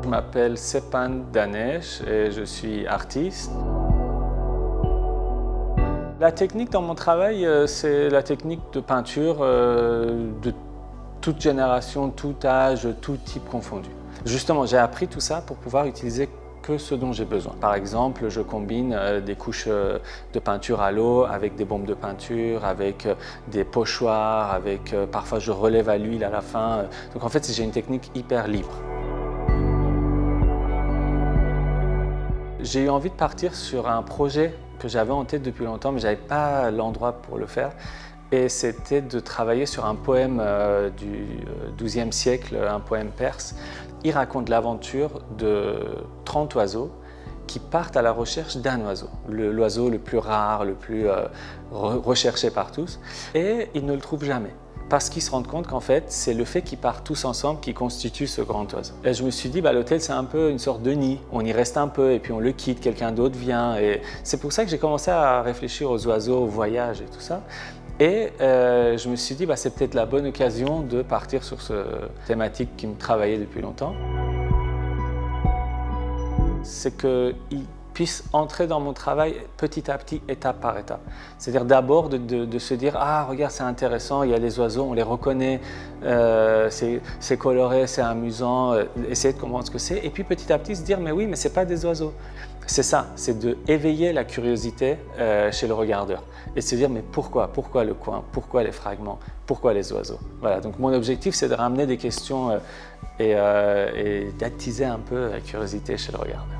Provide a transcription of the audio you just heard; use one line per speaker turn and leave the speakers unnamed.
Je m'appelle Sepan Danesh et je suis artiste. La technique dans mon travail, c'est la technique de peinture de toute génération, tout âge, tout type confondu. Justement, j'ai appris tout ça pour pouvoir utiliser que ce dont j'ai besoin. Par exemple, je combine des couches de peinture à l'eau avec des bombes de peinture, avec des pochoirs, parfois je relève à l'huile à la fin. Donc en fait, j'ai une technique hyper libre. J'ai eu envie de partir sur un projet que j'avais en tête depuis longtemps, mais je n'avais pas l'endroit pour le faire. Et c'était de travailler sur un poème du XIIe siècle, un poème perse. Il raconte l'aventure de 30 oiseaux qui partent à la recherche d'un oiseau, l'oiseau le plus rare, le plus recherché par tous. Et ils ne le trouvent jamais, parce qu'ils se rendent compte qu'en fait, c'est le fait qu'ils partent tous ensemble qui constitue ce grand oiseau. Et je me suis dit, l'hôtel, c'est un peu une sorte de nid. On y reste un peu et puis on le quitte, quelqu'un d'autre vient. Et c'est pour ça que j'ai commencé à réfléchir aux oiseaux, au voyage et tout ça. Et je me suis dit, c'est peut-être la bonne occasion de partir sur cette thématique qui me travaillait depuis longtemps. C'est qu'ils puissent entrer dans mon travail petit à petit, étape par étape. C'est-à-dire d'abord de se dire « Ah, regarde, c'est intéressant, il y a les oiseaux, on les reconnaît, c'est coloré, c'est amusant, essayer de comprendre ce que c'est. » Et puis petit à petit se dire « Mais oui, mais ce n'est pas des oiseaux. » C'est ça, c'est d'éveiller la curiosité chez le regardeur et de se dire « Mais pourquoi? Pourquoi le coin? Pourquoi les fragments? Pourquoi les oiseaux ?» Voilà, donc mon objectif, c'est de ramener des questions et d'attiser un peu la curiosité chez le regardeur.